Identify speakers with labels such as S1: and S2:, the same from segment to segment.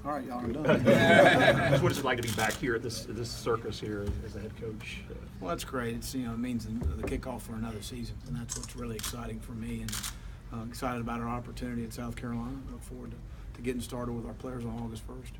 S1: All right, y'all are done.
S2: What is it like to be back here at this circus here as a head coach?
S1: Well, that's great. It's it means the kickoff for another season, and that's what's really exciting for me. And excited about our opportunity at South Carolina. Look forward to getting started with our players on August 1st.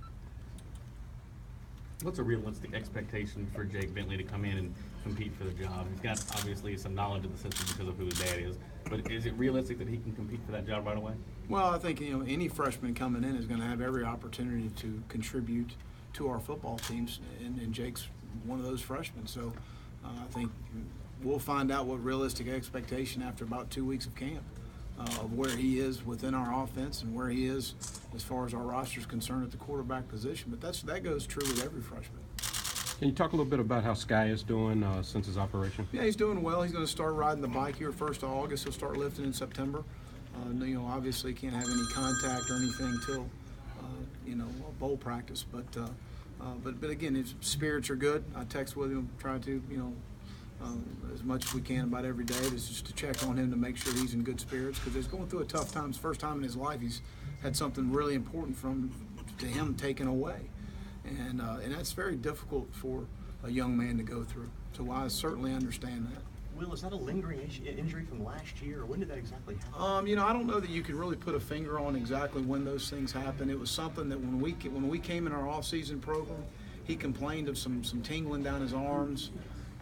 S3: What's a realistic expectation for Jake Bentley to come in and compete for the job? He's got obviously some knowledge of the system because of who his dad is, but is it realistic that he can compete for that job right away?
S1: Well, I think any freshman coming in is going to have every opportunity to contribute to our football teams, and Jake's one of those freshmen. So I think we'll find out what realistic expectation after about 2 weeks of camp of where he is within our offense and where he is as far as our roster is concerned at the quarterback position. But that goes true with every freshman.
S4: Can you talk a little bit about how Sky is doing since his operation?
S1: Yeah, he's doing well. He's going to start riding the bike here 1st of August. He'll start lifting in September. Obviously can't have any contact or anything till bowl practice. But again, his spirits are good. I text with him, try to as much as we can about every day, just to check on him to make sure he's in good spirits, because he's going through a tough time. It's the first time in his life he's had something really important to him taken away, and that's very difficult for a young man to go through. So I certainly understand that.
S5: Will, is that a lingering injury from last year, or when did that exactly happen?
S1: I don't know that you could really put a finger on exactly when those things happened. It was something that when we came in our off-season program, he complained of some tingling down his arms.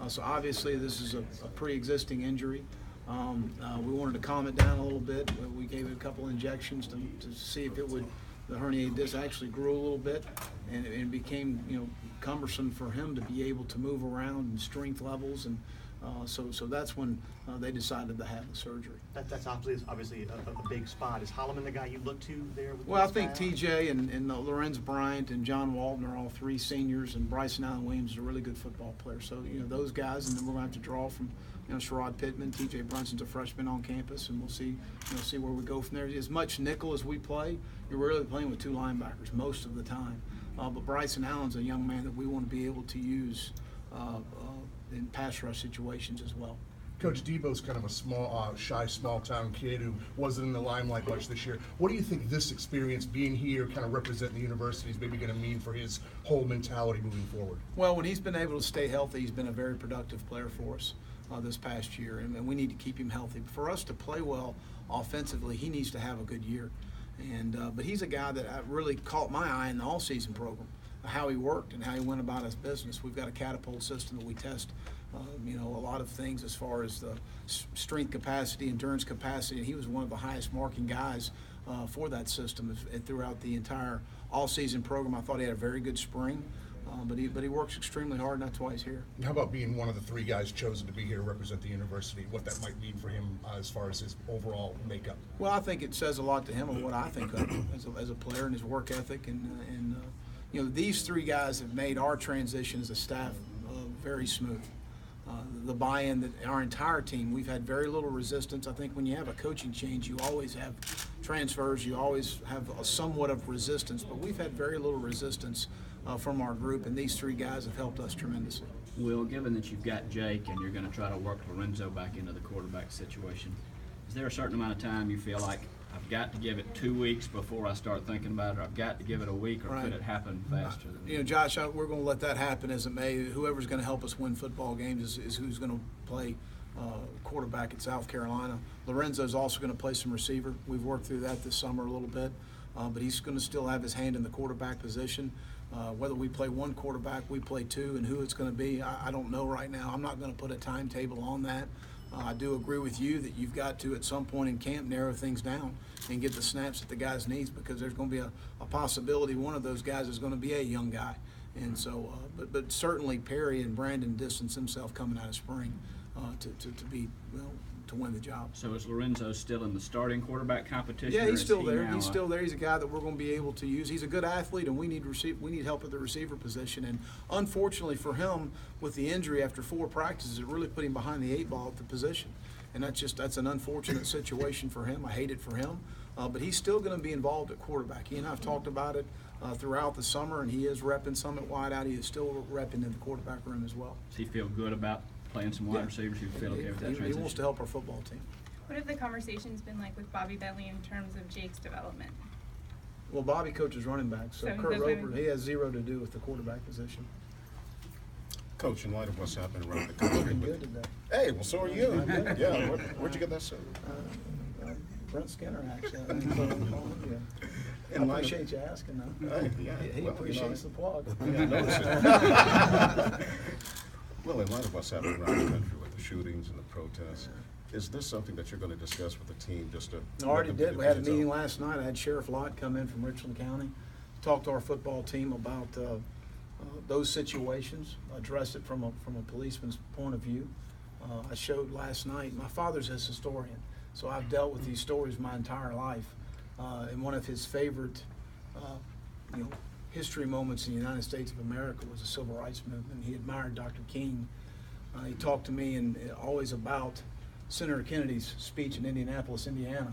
S1: So obviously this is a pre-existing injury. We wanted to calm it down a little bit. We gave it a couple injections to see if the herniated disc actually grew a little bit, and it became cumbersome for him to be able to move around in strength levels, and so that's when they decided to have the surgery.
S5: That's obviously a big spot. Is Holloman the guy you look to there?
S1: Well, I think TJ and Lorenz Bryant and John Walton are all three seniors, and Bryson Allen Williams is a really good football player. So those guys, and then we're going to have to draw from Sherrod Pittman. TJ Brunson's a freshman on campus, and we'll see where we go from there. As much nickel as we play, you're really playing with two linebackers most of the time. But Bryson Allen's a young man that we want to be able to use in pass rush situations as well.
S6: Coach Debo's kind of a shy, small-town kid who wasn't in the limelight much this year. What do you think this experience, being here, kind of representing the university, is maybe going to mean for his whole mentality moving forward?
S1: Well, when he's been able to stay healthy, he's been a very productive player for us this past year, and we need to keep him healthy. For us to play well offensively, he needs to have a good year. But he's a guy that really caught my eye in the all-season program, how he worked and how he went about his business. We've got a catapult system that we test a lot of things as far as the strength capacity, endurance capacity, and he was one of the highest marking guys for that system throughout the entire all-season program. I thought he had a very good spring, but he works extremely hard, and that's why he's here.
S6: How about being one of the three guys chosen to be here to represent the university, what that might mean for him as far as his overall makeup?
S1: Well, I think it says a lot to him of what I think of him as a player and his work ethic, and these three guys have made our transition as a staff very smooth. The buy-in that our entire team, we've had very little resistance. I think when you have a coaching change, you always have transfers, you always have somewhat of resistance, but we've had very little resistance from our group, and these three guys have helped us tremendously.
S7: Will, given that you've got Jake and you're going to try to work Lorenzo back into the quarterback situation, is there a certain amount of time you feel like I've got to give it 2 weeks before I start thinking about it, or I've got to give it a week, or
S1: Right.
S7: could it happen faster than that?
S1: Josh, we're going to let that happen as it may. Whoever's going to help us win football games is who's going to play quarterback at South Carolina. Lorenzo's also going to play some receiver. We've worked through that this summer a little bit, but he's going to still have his hand in the quarterback position. Whether we play one quarterback, we play two, and who it's going to be, I don't know right now. I'm not going to put a timetable on that. I do agree with you that you've got to, at some point in camp, narrow things down and get the snaps that the guys needs, because there's going to be a possibility one of those guys is going to be a young guy. And so, but certainly Perry and Brandon distanced himself coming out of spring to win the job.
S7: So is Lorenzo still in the starting quarterback competition?
S1: Yeah, he's still there.
S7: Now,
S1: He's still there. He's a guy that we're going to be able to use. He's a good athlete, and we need help at the receiver position. And unfortunately for him, with the injury after 4 practices, it really put him behind the 8 ball at the position. And that's an unfortunate situation for him. I hate it for him. But he's still going to be involved at quarterback. He and I have talked about it throughout the summer, and he is repping some at wideout. He is still repping in the quarterback room as well.
S7: Does he feel good about playing some wide receivers? You feel okay with that transition?
S1: He wants to help our football team.
S8: What have the conversations been like with Bobby Bentley in terms of Jake's development?
S1: Well, Bobby coaches running back, so
S8: So he
S1: Kurt
S8: does
S1: Roper,
S8: everything.
S1: he has zero to do with the quarterback position.
S9: Coach, in light of what's happening around the country.
S1: Looking good today.
S9: Hey, well, so are you.
S1: I'm good.
S9: Yeah, where'd you get that suit?
S1: Brent Skinner, actually. Yeah. I
S9: In light of-
S1: appreciate you asking, though.
S9: Hey, yeah,
S1: He
S9: well,
S1: appreciates the plug.
S9: Yeah, I noticed it. Well, in light of what's happening around the country with the shootings and the protests, is this something that you're going to discuss with the team just to?
S1: I already
S9: let them
S1: did. We had a
S9: get
S1: meeting
S9: themselves-
S1: last night. I had Sheriff Lott come in from Richland County, talk to our football team about those situations, address it from a policeman's point of view. I showed last night, my father's a historian, so I've dealt with these stories my entire life. And one of his favorite history moments in the United States of America was the Civil Rights Movement. He admired Dr. King. He talked to me and always about Senator Kennedy's speech in Indianapolis, Indiana,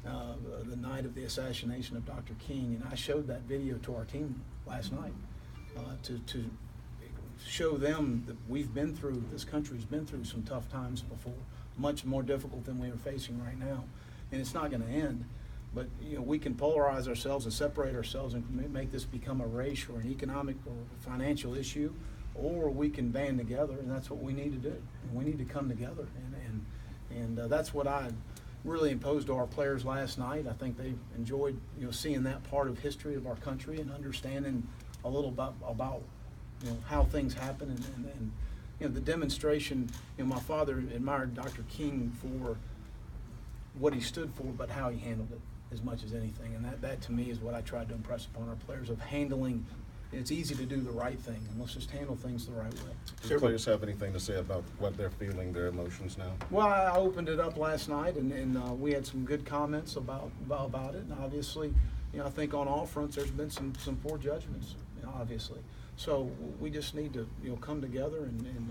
S1: the night of the assassination of Dr. King. And I showed that video to our team last night to show them that this country's been through some tough times before, much more difficult than we are facing right now. And it's not going to end. But we can polarize ourselves and separate ourselves and make this become a race or an economic or financial issue, or we can band together, and that's what we need to do. And we need to come together, and that's what I really imposed to our players last night. I think they enjoyed seeing that part of history of our country and understanding a little about how things happen and the demonstration. My father admired Dr. King for what he stood for, but how he handled it as much as anything. And that to me is what I tried to impress upon our players, of handling. It's easy to do the right thing, and let's just handle things the right way.
S9: Do the players have anything to say about what they're feeling, their emotions now?
S1: Well, I opened it up last night, and we had some good comments about it. And obviously, I think on all fronts there's been some poor judgments, obviously. So we just need to come together and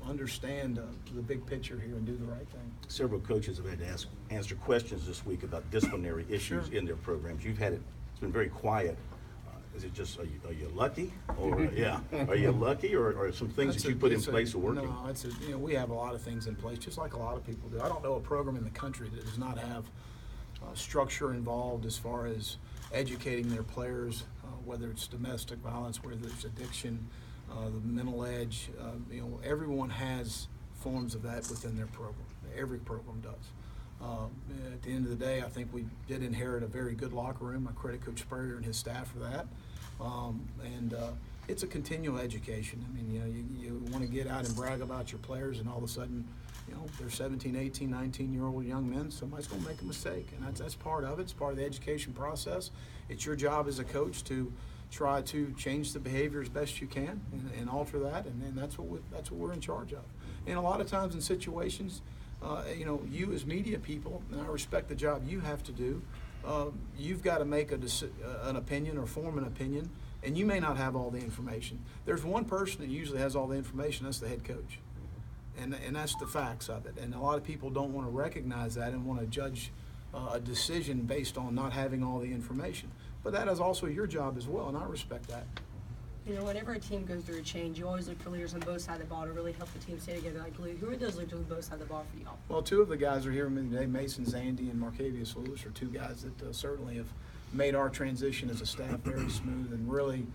S1: understand the big picture here and do the right thing.
S10: Several coaches have had to answer questions this week about disciplinary issues
S1: Sure.
S10: in their programs. You've had it's been very quiet. Is it just, are you lucky? Or, are you lucky, or some things that you put in place are working?
S1: No, we have a lot of things in place, just like a lot of people do. I don't know a program in the country that does not have structure involved as far as educating their players, whether it's domestic violence, whether it's addiction, the mental edge. Everyone has forms of that within their program. Every program does. At the end of the day, I think we did inherit a very good locker room. I credit Coach Spurrier and his staff for that. It's a continual education. I mean, you want to get out and brag about your players, and all of a sudden, they're 17, 18, 19-year-old young men. Somebody's going to make a mistake, and that's part of it. It's part of the education process. It's your job as a coach to try to change the behavior as best you can and alter that, and that's what we're in charge of. And a lot of times in situations, you as media people, and I respect the job you have to do, you've got to make an opinion or form an opinion, and you may not have all the information. There's one person that usually has all the information, that's the head coach. And that's the facts of it. And a lot of people don't want to recognize that and want to judge a decision based on not having all the information. But that is also your job as well, and I respect that.
S8: Whenever a team goes through a change, you always look for leaders on both sides of the ball to really help the team stay together. Like, who are those leaders on both sides of the ball for y'all?
S1: Well, two of the guys are here with me today. Mason Zandy and Marcavius Lewis are two guys that certainly have made our transition as a staff very smooth and really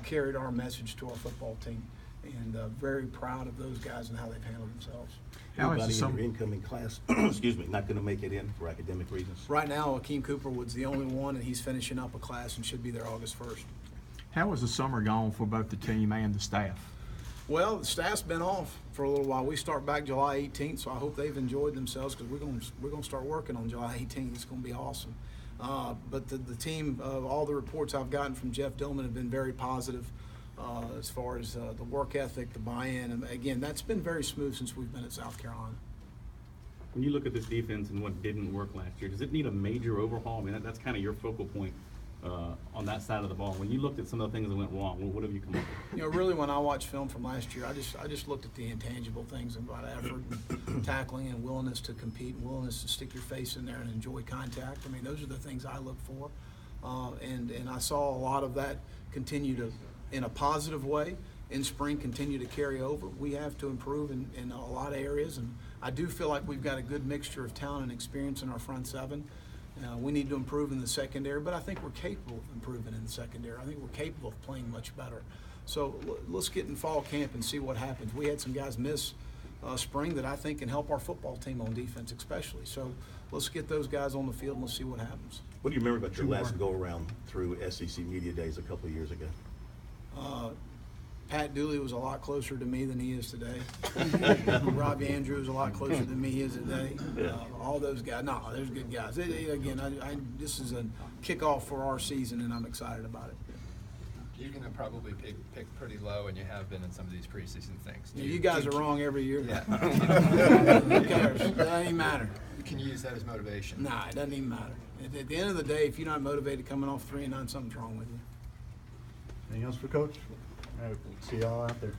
S1: carried our message to our football team. And very proud of those guys and how they've handled themselves.
S10: Anybody in your incoming class, excuse me, not going to make it in for academic reasons?
S1: Right now, Akeem Cooperwood's the only one, and he's finishing up a class and should be there August 1st.
S2: How has the summer gone for both the team and the staff?
S1: Well, the staff's been off for a little while. We start back July 18th, so I hope they've enjoyed themselves, because we're going to start working on July 18th. It's going to be awesome. But the team, all the reports I've gotten from Jeff Dillman have been very positive as far as the work ethic, the buy-in. And again, that's been very smooth since we've been at South Carolina.
S3: When you look at this defense and what didn't work last year, does it need a major overhaul? I mean, that's kind of your focal point on that side of the ball. When you looked at some of the things that went wrong, what have you come up with?
S1: Really, when I watch film from last year, I just looked at the intangible things about effort and tackling and willingness to compete and willingness to stick your face in there and enjoy contact. I mean, those are the things I look for. And I saw a lot of that continue to, in a positive way, in spring, continue to carry over. We have to improve in a lot of areas, and I do feel like we've got a good mixture of talent and experience in our front seven. We need to improve in the secondary, but I think we're capable of improving in the secondary. I think we're capable of playing much better. So let's get in fall camp and see what happens. We had some guys miss spring that I think can help our football team on defense especially. So let's get those guys on the field and let's see what happens.
S10: What do you remember about your last go-around through SEC Media Days a couple of years ago?
S1: Pat Dooley was a lot closer to me than he is today. Robbie Andrews was a lot closer than me he is today. All those guys, no, there's good guys. Again, this is a kickoff for our season, and I'm excited about it.
S11: You're going to probably pick pretty low, and you have been in some of these preseason things.
S1: You guys are wrong every year.
S11: Yeah.
S1: Who cares? It doesn't even matter.
S11: You can use that as motivation.
S1: Nah, it doesn't even matter. At the end of the day, if you're not motivated coming off 3-9, something's wrong with you.
S5: Anything else for Coach? All right, we'll see y'all out there.